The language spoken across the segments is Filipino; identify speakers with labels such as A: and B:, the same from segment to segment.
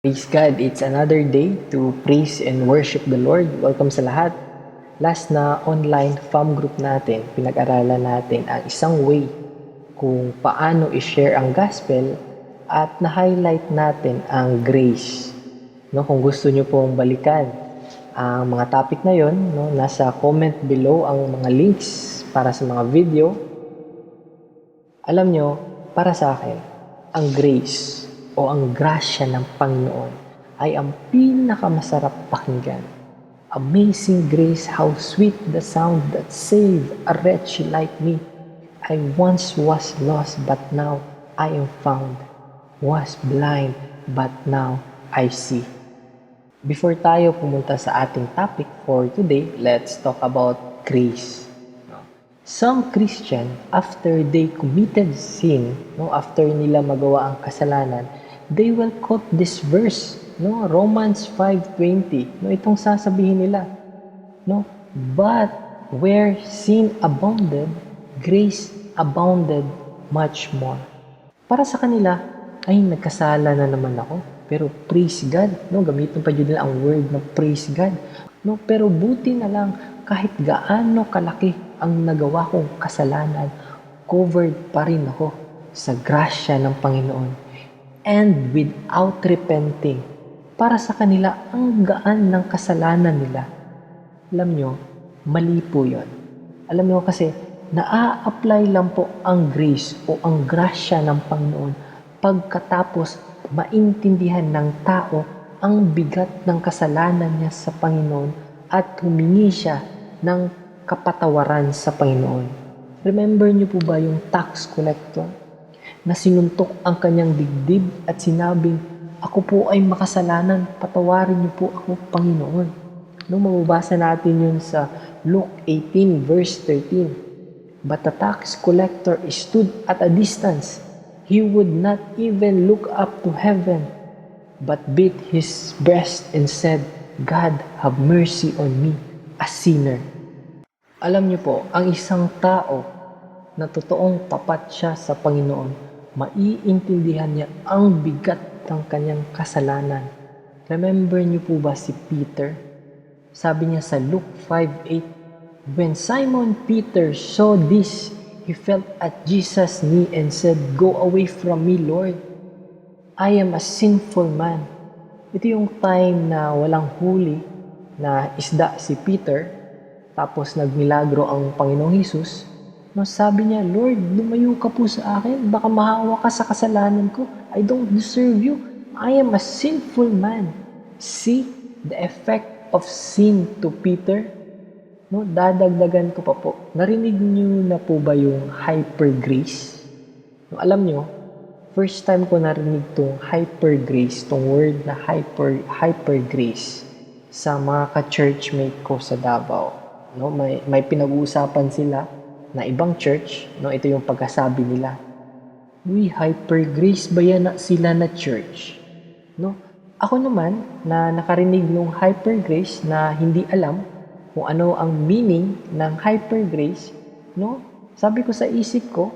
A: Praise God, it's another day to praise and worship the Lord. Welcome sa lahat. Last na online fam group natin, pinag-aralan natin ang isang way kung paano i-share ang gospel at na-highlight natin ang grace. No, kung gusto nyo pong balikan ang mga topic na yon, no, nasa comment below ang mga links para sa mga video. Alam nyo, para sa akin, ang grace o ang grasya ng Panginoon ay ang pinakamasarap pakinggan. Amazing grace, how sweet the sound that saved a wretch like me. I once was lost, but now I am found. Was blind, but now I see. Before tayo pumunta sa ating topic for today, let's talk about grace. Some Christian, after they committed sin, after nila magawa ang kasalanan, they will quote this verse, Romans 5:20. Itong sasabihin nila, but where sin abounded, grace abounded much more. Para sa kanila, ay nagkasala na naman ako, pero praise God, gamitin pa nila ang word na praise God. Pero buti na lang, kahit gaano kalaki ang nagawa kong kasalanan, covered pa rin ako sa grasya ng Panginoon. And without repenting, para sa kanila, ang gaan ng kasalanan nila. Alam nyo, mali po yun. Alam nyo kasi, naa-apply lang po ang grace o ang grasya ng Panginoon pagkatapos maintindihan ng tao ang bigat ng kasalanan niya sa Panginoon at humingi siya ng kapatawaran sa Panginoon. Remember niyo po ba yung tax collector na sinuntok ang kanyang dibdib at sinabing, ako po ay makasalanan, patawarin niyo po ako, Panginoon. Mababasa natin yun sa Luke 18 verse 13. But the tax collector stood at a distance. He would not even look up to heaven, but beat his breast and said, God, have mercy on me, a sinner. Alam niyo po, ang isang tao na totoong tapat siya sa Panginoon, maiintindihan niya ang bigat ng kanyang kasalanan. Remember niyo po ba si Peter? Sabi niya sa Luke 5:8, when Simon Peter saw this, he fell at Jesus' knee and said, Go away from me, Lord. I am a sinful man. Ito yung time na walang huli na isda si Peter, tapos nagmilagro ang Panginoong Hesus. Sabi niya, Lord, lumayo ka po sa akin. Baka mahawa ka sa kasalanan ko. I don't deserve you. I am a sinful man. See the effect of sin to Peter? Dadagdagan ko pa po. Narinig niyo na po ba yung hyper grace? Alam niyo, first time ko narinig tong hyper grace, tong word na hyper grace sa mga ka-churchmate ko sa Davao. May pinag-uusapan sila na ibang church, ito yung pagkasabi nila. Hyper grace ba yan na sila na church? Ako naman na nakarinig ng hyper grace na hindi alam kung ano ang meaning ng hyper grace, sabi ko sa isip ko,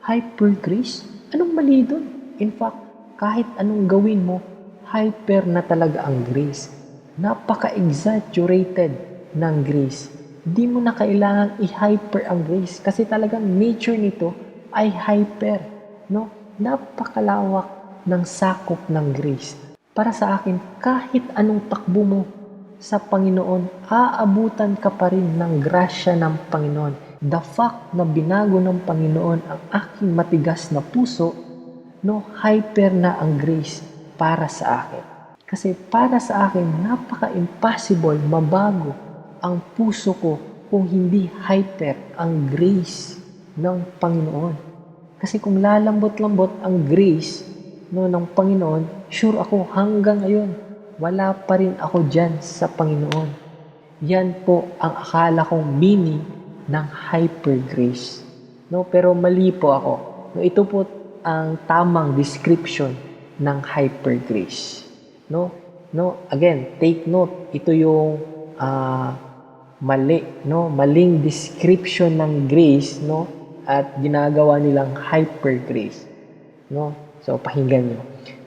A: hyper grace? Anong mali doon? In fact, kahit anong gawin mo, hyper na talaga ang grace. Napaka-exaggerated ng grace. Di mo na kailangan i-hyper ang grace kasi talagang nature nito ay hyper. Napakalawak ng sakop ng grace. Para sa akin, kahit anong takbo mo sa Panginoon, aabutan ka pa rin ng grasya ng Panginoon. The fact na binago ng Panginoon ang aking matigas na puso, hyper na ang grace para sa akin. Kasi para sa akin, napaka-impossible mabago ang puso ko kung hindi hyper ang grace ng Panginoon. Kasi kung lalambot-lambot ang grace ng Panginoon, sure ako hanggang ngayon, wala pa rin ako dyan sa Panginoon. Yan po ang akala kong meaning ng hyper grace. Pero mali po ako. Ito po ang tamang description ng hyper grace. Again, take note, ito yung maling description ng grace, at ginagawa nilang hyper grace. So pakinggan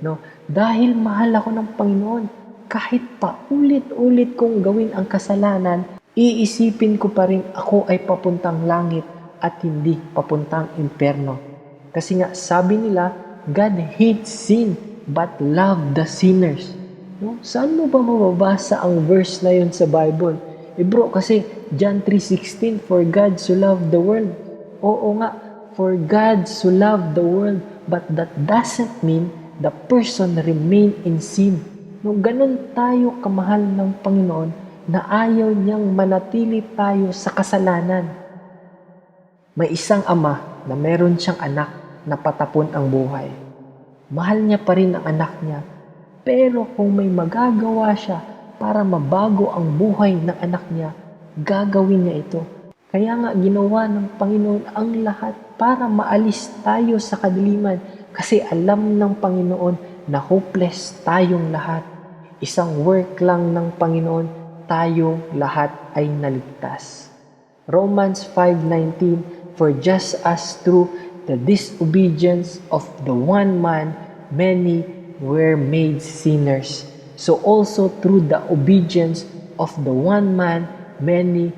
A: nyo. Dahil mahal ako ng Panginoon, kahit pa ulit-ulit kong gawin ang kasalanan, iisipin ko pa rin ako ay papuntang langit at hindi papuntang impyerno. Kasi nga sabi nila, God hates sin but love the sinners. No? Saan mo ba mababasa ang verse na yun sa Bible? Bro, kasi John 3:16, for God so loved the world. Oo nga, for God so loved the world, but that doesn't mean the person remain in sin. No, ganun tayo kamahal ng Panginoon na ayaw niyang manatili tayo sa kasalanan. May isang ama na meron siyang anak na patapon ang buhay. Mahal niya pa rin ang anak niya, pero kung may magagawa siya para mabago ang buhay ng anak niya, gagawin niya ito. Kaya nga ginawa ng Panginoon ang lahat para maalis tayo sa kadiliman kasi alam ng Panginoon na hopeless tayong lahat. Isang work lang ng Panginoon, tayong lahat ay naligtas. Romans 5:19, for just as through the disobedience of the one man, many were made sinners, so also through the obedience of the one man, many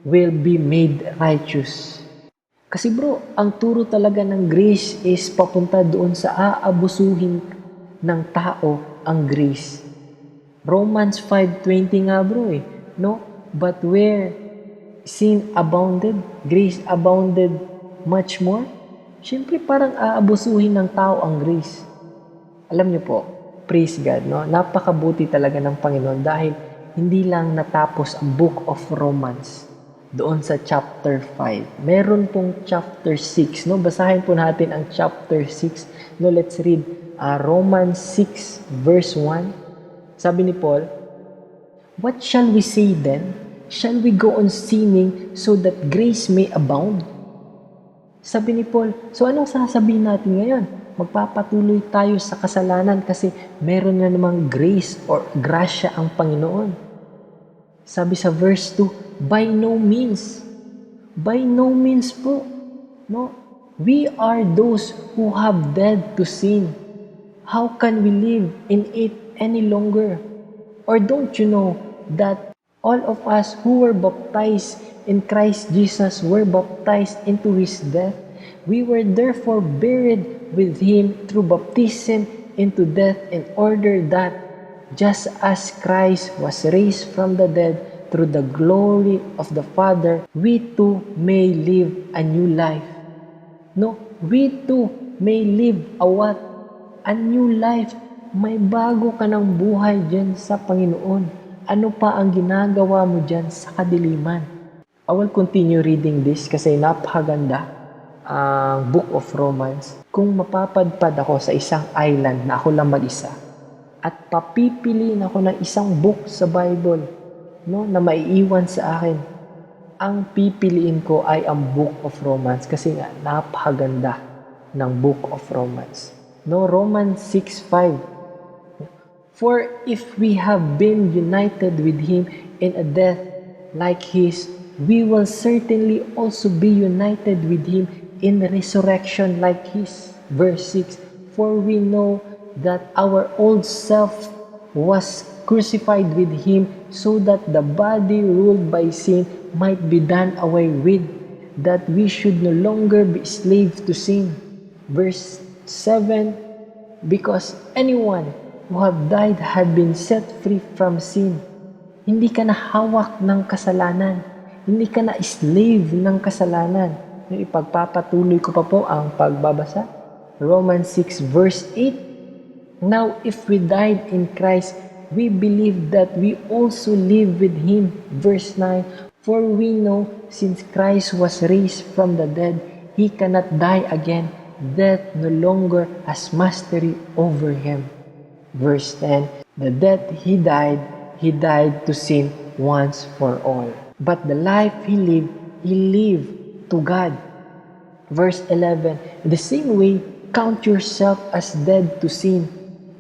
A: will be made righteous. Kasi bro, ang turo talaga ng grace is papunta doon sa aabusuhin ng tao ang grace. Romans 5:20 nga bro no? But where sin abounded, grace abounded much more. Siyempre parang aabusuhin ng tao ang grace. Alam niyo po, praise God, no? Napakabuti talaga ng Panginoon dahil hindi lang natapos ang book of Romans doon sa chapter 5. Meron pong chapter 6, no? Basahin po natin ang chapter 6. No, let's read Romans 6 verse 1. Sabi ni Paul, what shall we say then? Shall we go on sinning so that grace may abound? Sabi ni Paul, so anong sasabihin natin ngayon? Magpapatuloy tayo sa kasalanan kasi meron na namang grace or grasya ang Panginoon. Sabi sa verse 2, by no means. By no means po. No? We are those who have died to sin. How can we live in it any longer? Or don't you know that all of us who were baptized in Christ Jesus were baptized into His death? We were therefore buried with Him through baptism into death in order that, just as Christ was raised from the dead through the glory of the Father, we too may live a new life. No, we too may live a what? A new life. May bago ka ng buhay dyan sa Panginoon. Ano pa ang ginagawa mo dyan sa kadiliman? I will continue reading this kasi napakaganda ang Book of Romans. Kung mapapadpad ako sa isang island na ako lang mag-isa at papipiliin ako ng isang book sa Bible, no, na maiiwan sa akin, ang pipiliin ko ay ang Book of Romans kasi nga napakaganda ng Book of Romans. No, Romans 6:5. For if we have been united with Him in a death like His, we will certainly also be united with Him in resurrection like His. Verse 6, for we know that our old self was crucified with Him so that the body ruled by sin might be done away with, that we should no longer be slaves to sin. Verse 7, because anyone who have died had been set free from sin. Hindi ka na hawak ng kasalanan. Hindi ka na slave ng kasalanan. Ipagpapatuloy ko pa po ang pagbabasa. Romans 6 verse 8. Now if we died in Christ, we believe that we also live with Him. Verse 9. For we know since Christ was raised from the dead, He cannot die again. Death no longer has mastery over Him. Verse 10, the death He died to sin once for all. But the life He lived to God. Verse 11, the same way, count yourself as dead to sin,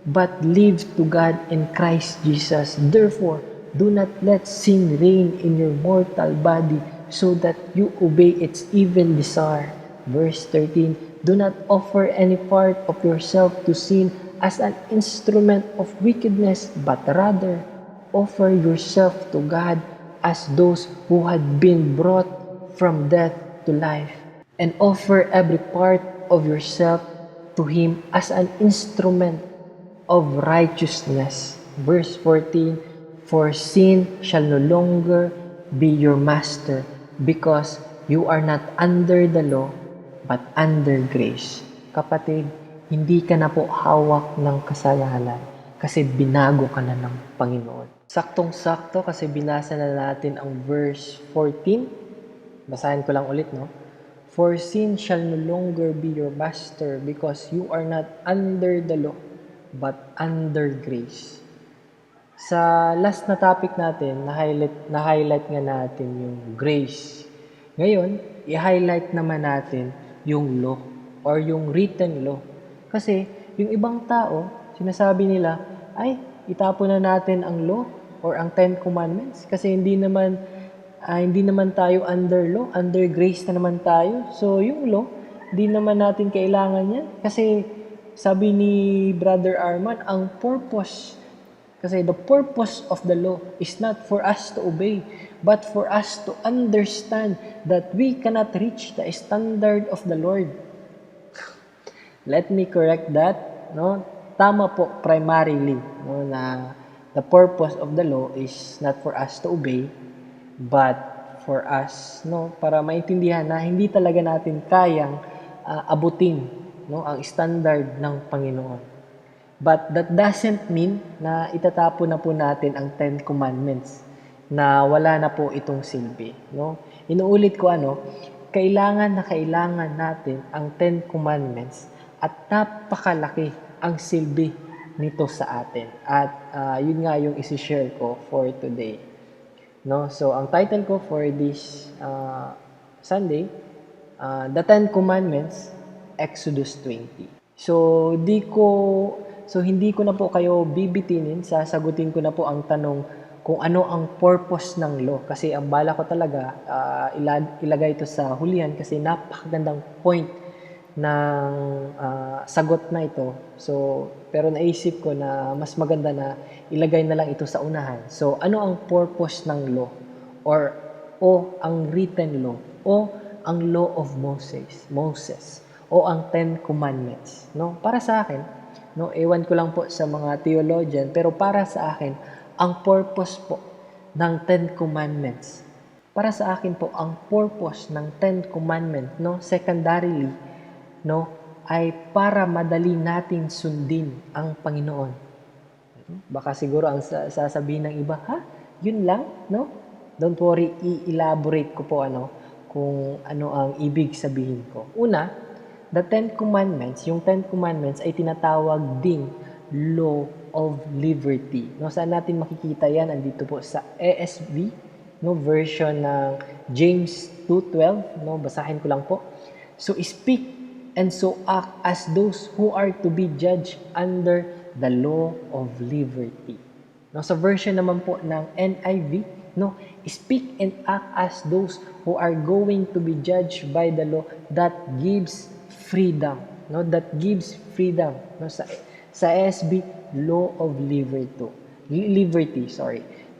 A: but live to God in Christ Jesus. Therefore, do not let sin reign in your mortal body so that you obey its evil desire. Verse 13, do not offer any part of yourself to sin as an instrument of wickedness, but rather offer yourself to God as those who had been brought from death to life, and offer every part of yourself to Him as an instrument of righteousness. Verse 14, for sin shall no longer be your master, because you are not under the law, but under grace. Kapatid, hindi ka na po hawak ng kasalanan kasi binago ka na ng Panginoon. Saktong-sakto kasi binasa na natin ang verse 14. Basahin ko lang ulit, no? For sin shall no longer be your master, because you are not under the law, but under grace. Sa last na topic natin, na-highlight nga natin yung grace. Ngayon, i-highlight naman natin yung law or yung written law. Kasi yung ibang tao, sinasabi nila, ay, itapon na natin ang law or ang Ten Commandments kasi hindi naman tayo under law, under grace na naman tayo. So yung law, hindi naman natin kailangan yan kasi sabi ni Brother Arman, ang purpose, kasi the purpose of the law is not for us to obey, but for us to understand that we cannot reach the standard of the Lord. Let me correct that, no? Tama po primarily, no, na the purpose of the law is not for us to obey, but for us, no, para maintindihan na hindi talaga natin kayang abutin, no, ang standard ng Panginoon. But that doesn't mean na itatapon na po natin ang Ten Commandments na wala na po itong silbi, no? Inuulit ko kailangan natin ang Ten Commandments at napakalaki ang silbi nito sa atin. At yun nga yung isi-share ko for today. No? So ang title ko for this Sunday, The Ten Commandments, Exodus 20. So hindi ko na po kayo bibitinin, sasagutin ko na po ang tanong kung ano ang purpose ng law. Kasi ang bala ko talaga, ilagay ito sa hulihan kasi napakagandang point ng sagot na ito. So, pero naisip ko na mas maganda na ilagay na lang ito sa unahan. So, ano ang purpose ng law? O ang written law? O ang law of Moses? O ang Ten Commandments? No? Para sa akin, no, ewan ko lang po sa mga theologian, pero para sa akin, ang purpose po ng Ten Commandments, para sa akin po, ang purpose ng Ten Commandments, no, secondarily, no, ay para madali natin sundin ang Panginoon. Baka siguro ang sasabihin ng iba, yun lang, no? Don't worry, i-elaborate ko po kung ano ang ibig sabihin ko. Una, the Ten Commandments, yung Ten Commandments ay tinatawag ding law of liberty. No, saan natin makikita yan? Andito po sa ESV, no, version ng James 2:12, no, basahin ko lang po. So speak and so act as those who are to be judged under the law of liberty. No, sa version naman po ng NIV, no, speak and act as those who are going to be judged by the law that gives freedom, no, that gives freedom, no, sa ESV, law of liberty,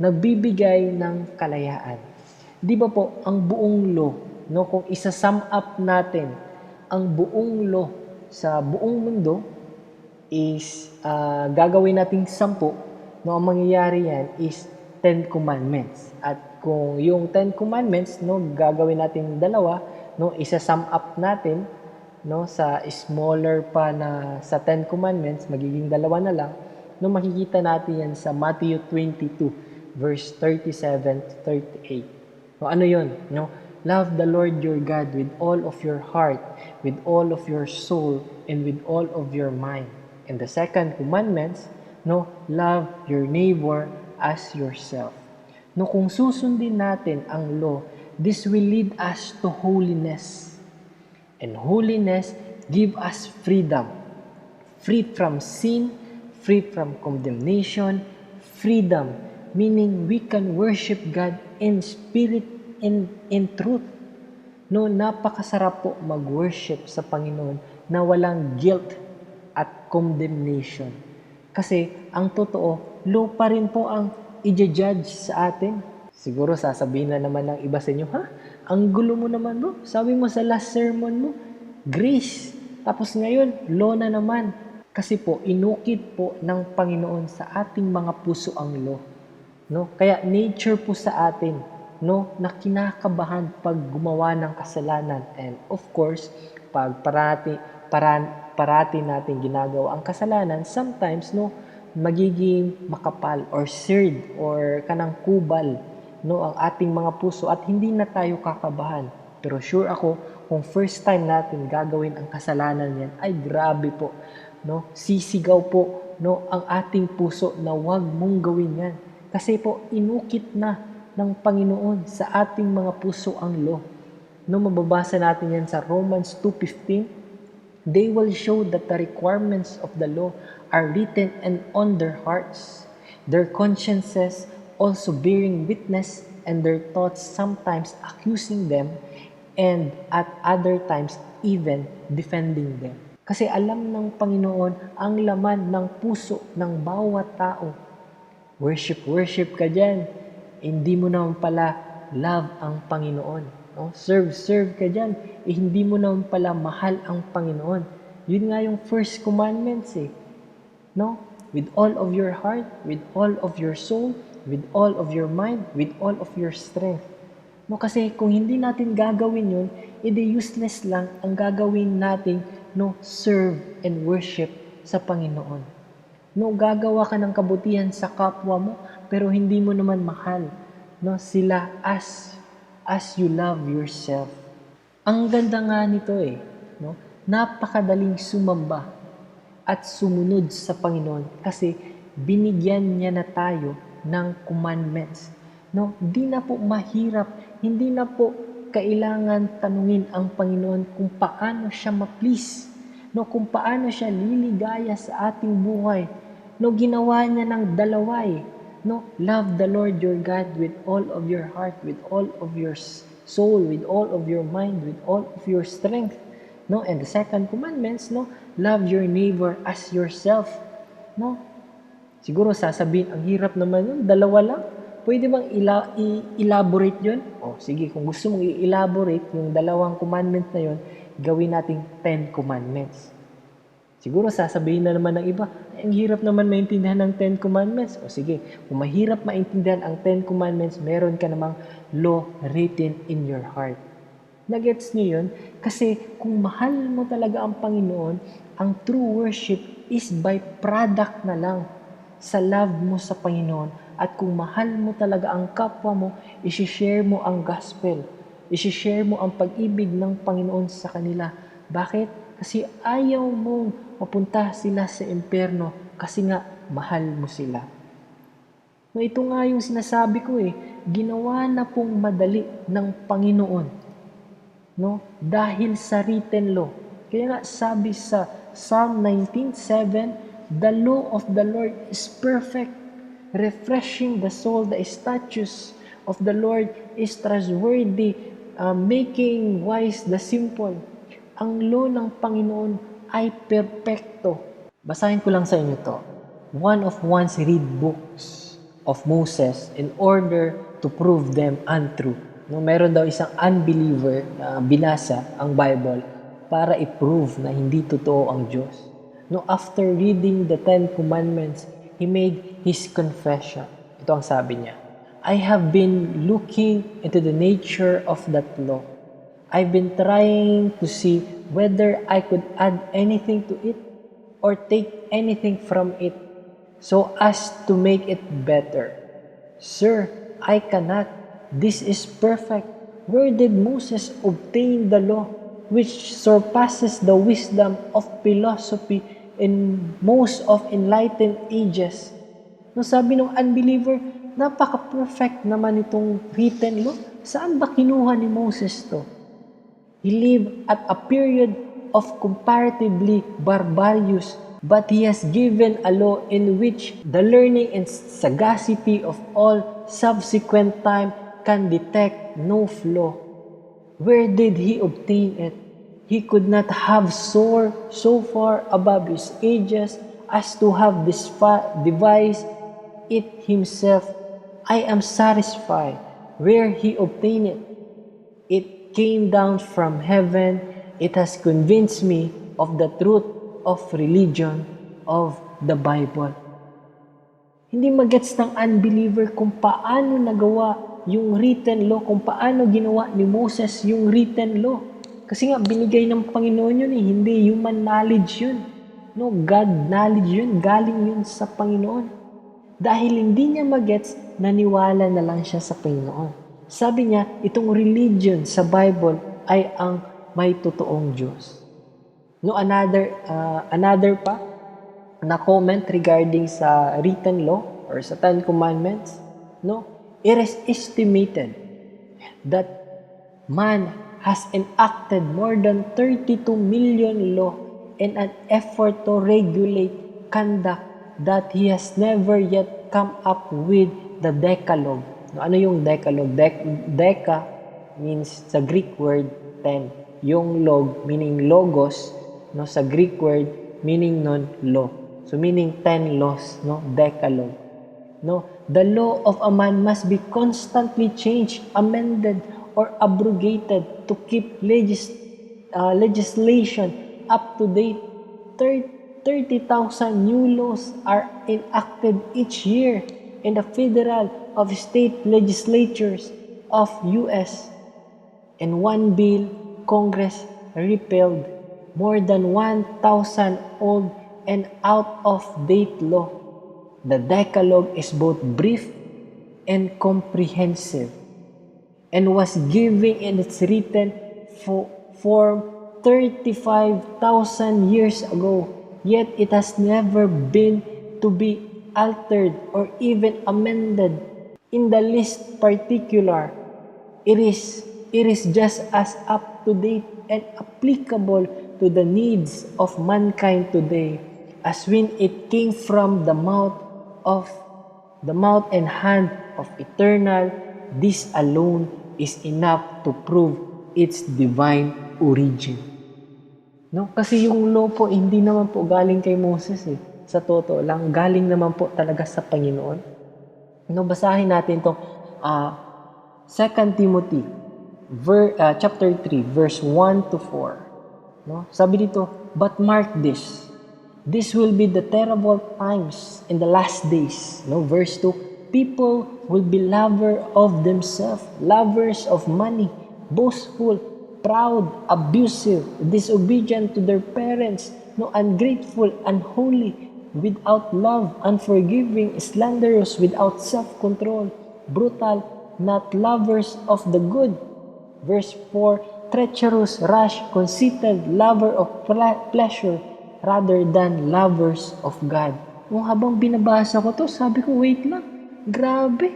A: nagbibigay ng kalayaan. Di ba po ang buong law, no, kung isa-sum up natin ang buong law sa buong mundo is gagawin nating 10, no, ang mangyayari yan is 10 commandments. At kung yung 10 commandments, no, gagawin nating 2, no, isa-sum up natin, no, sa smaller pa na sa 10 commandments, magiging 2 na lang, no, makikita natin yan sa Matthew 22 verse 37 to 38. No, ano yun? No, love the Lord your God with all of your heart, with all of your soul, and with all of your mind. And the second commandments, no, love your neighbor as yourself. No, kung susundin natin ang law, this will lead us to holiness. And holiness give us freedom. Free from sin, free from condemnation, freedom, meaning we can worship God in spirit and in truth. No, napakasarap po mag-worship sa Panginoon na walang guilt. at condemnation. Kasi ang totoo, law pa rin po ang i-judge sa atin. Siguro sasabihin na naman ng iba sa inyo, ha? Ang gulo mo naman bro. Sabi mo sa last sermon mo, grace. Tapos ngayon, law na naman. Kasi po, inukit po ng Panginoon sa ating mga puso ang law. No? Kaya nature po sa atin, no, na kinakabahan pag gumawa ng kasalanan. And of course, pag parati natin ginagawa ang kasalanan, sometimes no, magiging makapal or seared or kanang kubal no, ang ating mga puso at hindi na tayo kakabahan. Pero sure ako, kung first time natin gagawin ang kasalanan yan, ay grabe po. No? Sisigaw po no, ang ating puso na wag mong gawin yan. Kasi po, inukit na ng Panginoon sa ating mga puso ang law. No, mababasa natin yan sa Romans 2:15. They will show that the requirements of the law are written and on their hearts, their consciences also bearing witness, and their thoughts sometimes accusing them, and at other times even defending them. Kasi alam ng Panginoon ang laman ng puso ng bawat tao. Worship ka dyan. Hindi mo naman pala love ang Panginoon. No? Serve ka dyan. Hindi mo naman pala mahal ang Panginoon. Yun nga yung first commandments eh. No? With all of your heart, with all of your soul, with all of your mind, with all of your strength. No? Kasi kung hindi natin gagawin yun, edi useless lang ang gagawin natin no, serve and worship sa Panginoon. No, gagawa ka ng kabutihan sa kapwa mo, pero hindi mo naman mahal no, sila as you love yourself. Ang ganda nga nito eh, no? Napakadaling sumamba at sumunod sa Panginoon kasi binigyan niya na tayo ng commandments. No? Hindi na po mahirap, hindi na po kailangan tanungin ang Panginoon kung paano siya ma-please, no? Kung paano siya liligaya sa ating buhay. No, ginawa niya ng dalawa eh. No, love the Lord your God with all of your heart, with all of your soul, with all of your mind, with all of your strength. No, and the second commandments, no, love your neighbor as yourself. No, siguro sasabihin, ang hirap naman yun, dalawa lang. Pwede bang elaborate yun? O sige, kung gusto mong i-elaborate yung dalawang commandment na yun, gawin nating 10 commandments. Siguro sasabihin na naman ng iba, ang hirap naman maintindihan ng 10 commandments. O sige, kung mahirap maintindihan ang 10 commandments, meron ka namang law written in your heart. Nagets niyo yun? Kasi kung mahal mo talaga ang Panginoon, ang true worship is by product na lang sa love mo sa Panginoon. At kung mahal mo talaga ang kapwa mo, isi-share mo ang gospel. Isi-share mo ang pag-ibig ng Panginoon sa kanila. Bakit? Kasi ayaw mong mapunta sila sa impyerno kasi nga mahal mo sila. No, ito nga yung sinasabi ko eh, ginawa na pong madali ng Panginoon. No? Dahil sa written law. Kaya nga sabi sa Psalm 19:7, the law of the Lord is perfect, refreshing the soul. The statutes of the Lord is trustworthy, making wise the simple. Ang law ng Panginoon ay perpekto. Basahin ko lang sa inyo to. One of one's read books of Moses in order to prove them untrue. No, meron daw isang unbeliever na binasa ang Bible para i-prove na hindi totoo ang Diyos. No, after reading the 10 Commandments, he made his confession. Ito ang sabi niya, I have been looking into the nature of that law. I've been trying to see whether I could add anything to it or take anything from it so as to make it better. Sir, I cannot. This is perfect. Where did Moses obtain the law which surpasses the wisdom of philosophy in most of enlightened ages? No, sabi ng unbeliever, napaka-perfect naman itong written law. Saan ba kinuha ni Moses to? He lived at a period of comparatively barbarous, but he has given a law in which the learning and sagacity of all subsequent time can detect no flaw. Where did he obtain it? He could not have soared so far above his ages as to have devised it himself. I am satisfied where he obtained it. It came down from heaven. It has convinced me of the truth of religion, of the Bible. Hindi magets ng unbeliever kung paano nagawa yung written law, kung paano ginawa ni Moses yung written law. Kasi nga, binigay ng Panginoon yun hindi human knowledge yun. No, God knowledge yun, galing yun sa Panginoon. Dahil hindi niya magets, naniwala na lang siya sa Panginoon. Sabi niya, itong religion sa Bible ay ang may totoong Diyos. No, another pa na comment regarding sa written law or sa Ten Commandments, no, it is estimated that man has enacted more than 32 million law in an effort to regulate conduct that he has never yet come up with the Decalogue. No, ano yung Decalogue? Deca means sa Greek word 10. Yung log meaning logos, no, sa Greek word meaning nun law. So meaning 10 laws, no, Decalogue. No, the law of a man must be constantly changed, amended, or abrogated to keep legislation up to date. 30,000 new laws are enacted each year in the federal of state legislatures of US. And one bill, Congress repealed more than 1,000 old and out-of-date law. The Decalogue is both brief and comprehensive and was given in its written form 35,000 years ago, yet it has never been to be altered or even amended in the least particular. It is just as up to date and applicable to the needs of mankind today as when it came from the mouth and hand of eternal. This alone is enough to prove its divine origin. No, kasi yung law po hindi naman po galing kay Moses Sa totoo lang, galing naman po talaga sa Panginoon. No, basahin natin to 2 Timothy chapter 3 verse 1 to 4. No? Sabi dito, but mark this. This will be the terrible times in the last days. No, verse 2. People will be lovers of themselves, lovers of money, boastful, proud, abusive, disobedient to their parents, no, ungrateful, unholy, without love, unforgiving, slanderous, without self-control, brutal, not lovers of the good. Verse 4, treacherous, rash, conceited, lover of pleasure, rather than lovers of God. Nung habang binabasa ko to, sabi ko, wait lang, grabe.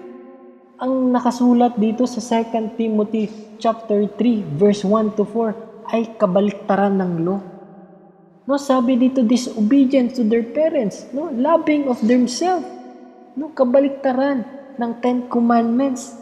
A: Ang nakasulat dito sa 2 Timothy chapter 3, verse 1 to 4, ay kabaliktaran ng law. No, sabi dito, disobedient to their parents, no, loving of themselves, no, kabaliktaran ng 10 commandments.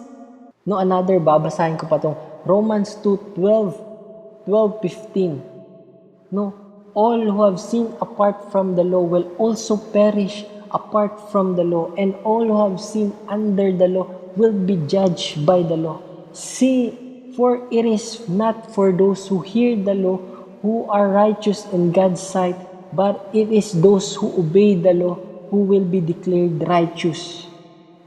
A: No, another, babasahin ko pa tong Romans 2:12-15. No, all who have sinned apart from the law will also perish apart from the law, and all who have sinned under the law will be judged by the law. See, for it is not for those who hear the law who are righteous in God's sight, but it is those who obey the law who will be declared righteous.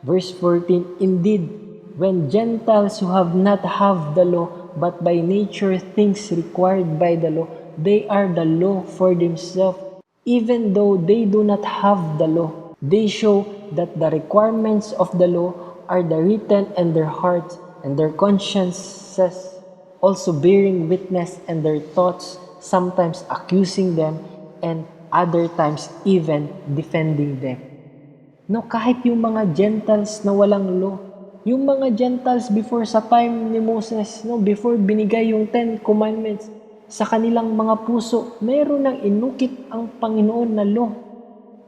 A: Verse 14, indeed, when Gentiles who have not have the law, but by nature things required by the law, they are the law for themselves, even though they do not have the law. They show that the requirements of the law are the written in their hearts, and their consciences also bearing witness, and their thoughts sometimes accusing them, and other times even defending them. No, kahit yung mga Gentiles na walang law, yung mga Gentiles before sa time ni Moses, no, before binigay yung 10 commandments, sa kanilang mga puso, mayroon nang inukit ang Panginoon na law.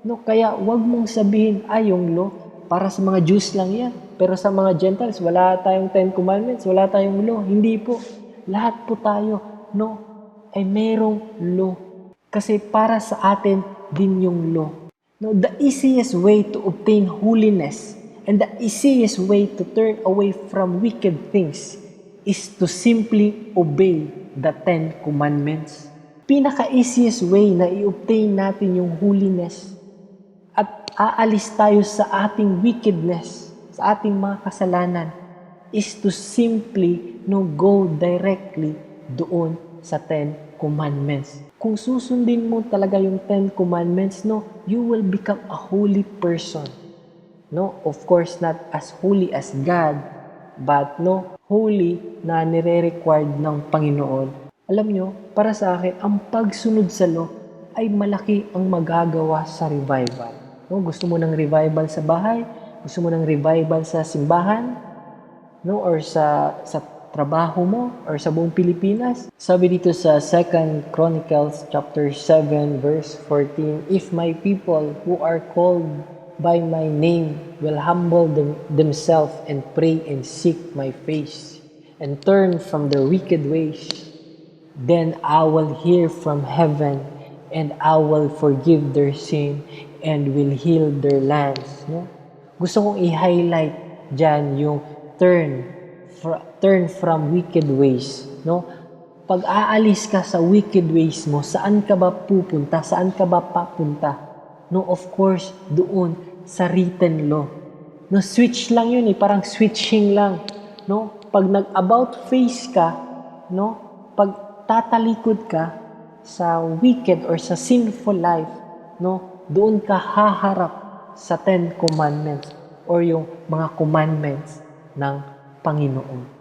A: No, kaya wag mong sabihin, yung law, para sa mga Jews lang yan. Pero sa mga Gentiles, wala tayong 10 commandments, wala tayong law. Hindi po. Lahat po tayo, no, ay merong law. Kasi para sa atin din yung law. No, the easiest way to obtain holiness and the easiest way to turn away from wicked things is to simply obey the 10 Commandments. Pinaka-easiest way na i-obtain natin yung holiness at aalis tayo sa ating wickedness, sa ating mga kasalanan, is to simply go directly doon sa 10 Commandments. Kung susundin mo talaga yung 10 Commandments, you will become a holy person. Of course, not as holy as God, but holy na nire-required ng Panginoon. Alam nyo, para sa akin, ang pagsunod sa law ay malaki ang magagawa sa revival. Gusto mo ng revival sa bahay? Gusto mo ng revival sa simbahan? Or sa trabaho mo? Or sa buong Pilipinas? Sabi dito sa 2 Chronicles chapter 7 verse 14, "If my people who are called by my name will humble themselves and pray and seek my face and turn from their wicked ways, then I will hear from heaven and I will forgive their sin and will heal their lands." Gusto kong i-highlight dyan yung turn from wicked ways. Pag aalis ka sa wicked ways mo, saan ka ba pupunta? Saan ka ba papunta? Of course, doon sa written law. Switch lang yun parang switching lang. Pag nag-about face ka, pag tatalikod ka sa wicked or sa sinful life, doon ka haharap sa 10 Commandments or yung mga commandments ng Panginoon.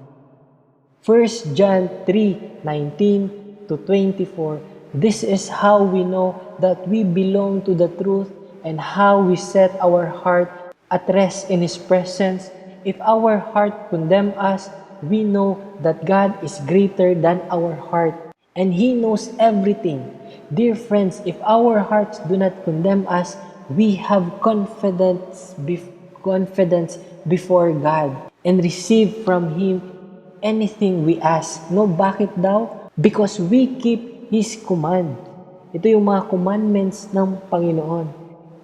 A: 1 John 3:19 to 24, "This is how we know that we belong to the truth and how we set our heart at rest in His presence. If our heart condemn us, we know that God is greater than our heart, and He knows everything. Dear friends, if our hearts do not condemn us, we have confidence before God and receive from Him anything we ask." Bakit daw? Because we keep His command. Ito yung mga commandments ng Panginoon.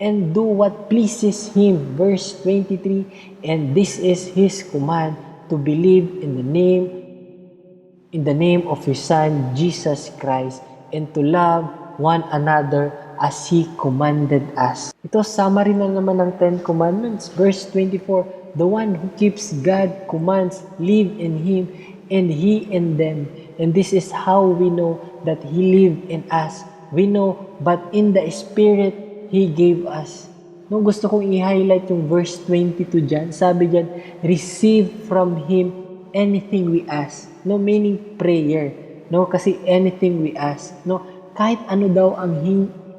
A: "And do what pleases Him." Verse 23, "And this is His command, to believe in the name of His Son, Jesus Christ, and to love one another as He commanded us." Ito, summary na naman ng 10 Commandments. Verse 24, "The one who keeps God's commands live in Him, and He in them. And this is how we know that He lived in us. We know, but in the Spirit He gave us." Gusto kong i-highlight yung verse 22 dyan. Sabi dyan, "Receive from Him anything we ask." Meaning prayer. Kasi anything we ask. Kahit ano daw ang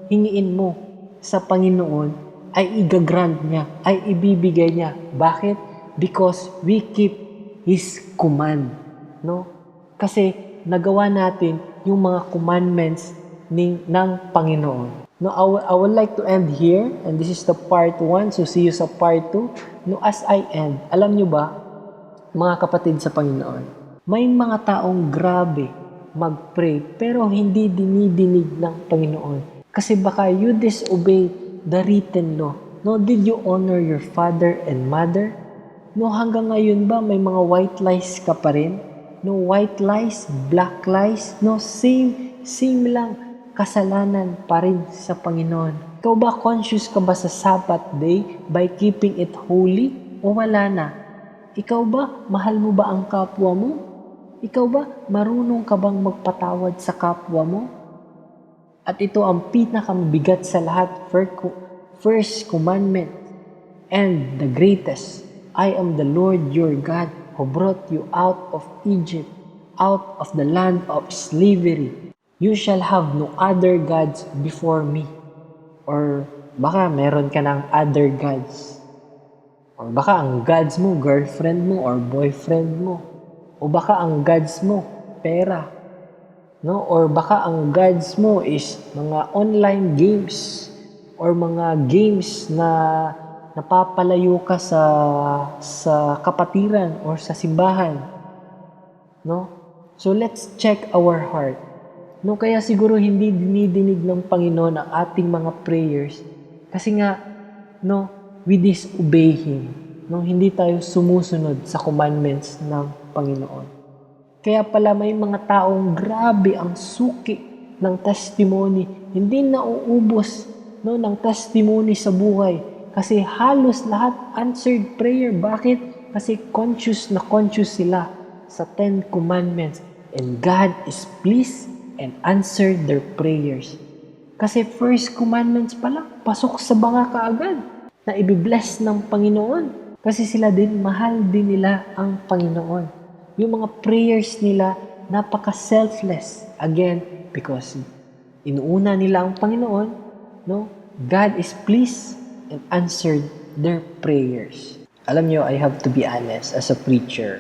A: hingiin mo sa Panginoon, ay igagrant niya, ay ibibigay niya. Bakit? Because we keep His command. Kasi nagawa natin yung mga commandments ng Panginoon. I would like to end here, and this is the part 1, so see you sa part 2. As I end, alam nyo ba, mga kapatid sa Panginoon, may mga taong grabe mag-pray, pero hindi dinidinig ng Panginoon. Kasi baka you disobey the written law. Did you honor your father and mother? Hanggang ngayon ba may mga white lies ka pa rin? White lies, black lies, same lang. Kasalanan pa rin sa Panginoon. Ikaw ba, conscious ka ba sa Sabbath day by keeping it holy? O wala na? Ikaw ba, mahal mo ba ang kapwa mo? Ikaw ba, marunong ka bang magpatawad sa kapwa mo? At ito ang pinakamabigat sa lahat, first commandment and the greatest. "I am the Lord your God who brought you out of Egypt, out of the land of slavery. You shall have no other gods before me." Or baka meron ka ng other gods. Or baka ang gods mo, girlfriend mo or boyfriend mo. O baka ang gods mo, pera. Or baka ang gods mo is mga online games. Or mga games na napapalayo ka sa kapatiran or sa simbahan. So let's check our heart. No, kaya siguro hindi dinidinig ng Panginoon ang ating mga prayers kasi nga, no, we disobey Him. No, hindi tayo sumusunod sa commandments ng Panginoon. Kaya pala may mga taong grabe ang suki ng testimony. Hindi nauubos, no, ng testimony sa buhay. Kasi halos lahat answered prayer. Bakit? Kasi conscious sila sa 10 Commandments. And God is pleased and answered their prayers. Kasi first commandments pa lang, pasok sa banga kaagad na ibibless ng Panginoon. Kasi sila din, mahal din nila ang Panginoon. Yung mga prayers nila, napaka-selfless. Again, because inuuna nila ang Panginoon, no? God is pleased and answered their prayers. Alam nyo, I have to be honest as a preacher.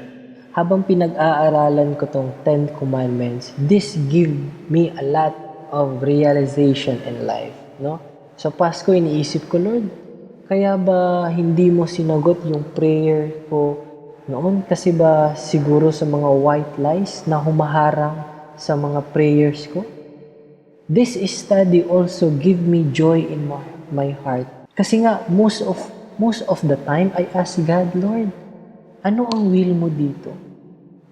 A: Habang pinag-aaralan ko tong 10 Commandments, this give me a lot of realization in life, no? Sa Pasko, iniisip ko, Lord, kaya ba hindi mo sinagot yung prayer ko noon? Kasi ba siguro sa mga white lies na humaharang sa mga prayers ko? This study also give me joy in my heart. Kasi nga, most of the time, I ask God, Lord, ano ang will mo dito?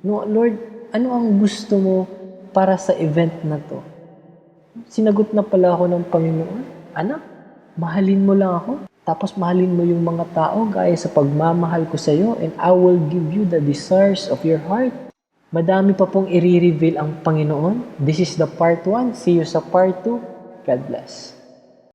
A: No, Lord, ano ang gusto mo para sa event na to? Sinagot na pala ako ng Panginoon, anak, mahalin mo lang ako. Tapos mahalin mo yung mga tao gaya sa pagmamahal ko sa iyo, and I will give you the desires of your heart. Madami pa pong i-reveal ang Panginoon. This is the part 1. See you sa part 2. God bless.